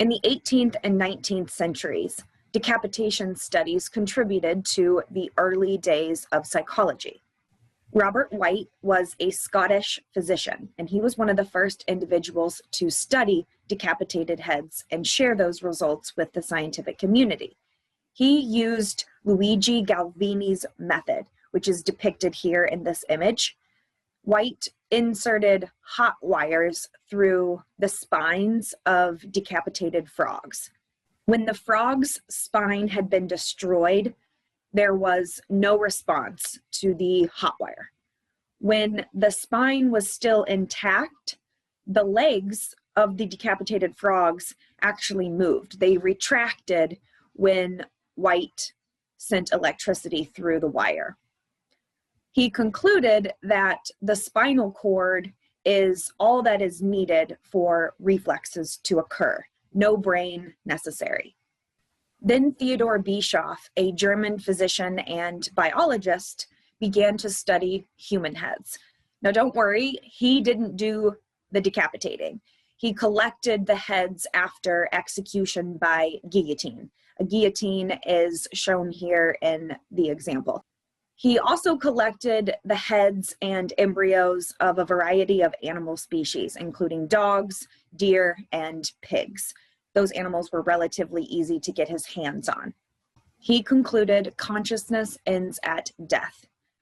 In the 18th and 19th centuries, decapitation studies contributed to the early days of psychology. Robert Whytt was a Scottish physician, and he was one of the first individuals to study decapitated heads and share those results with the scientific community. He used Luigi Galvini's method, which is depicted here in this image. Whytt inserted hot wires through the spines of decapitated frogs. When the frog's spine had been destroyed, there was no response to the hot wire. When the spine was still intact, the legs of the decapitated frogs actually moved. They retracted when Whytt sent electricity through the wire. He concluded that the spinal cord is all that is needed for reflexes to occur, no brain necessary. Then Theodor Bischoff, a German physician and biologist, began to study human heads. Now don't worry, he didn't do the decapitating. He collected the heads after execution by guillotine. A guillotine is shown here in the example. He also collected the heads and embryos of a variety of animal species, including dogs, deer, and pigs. Those animals were relatively easy to get his hands on. He concluded consciousness ends at death.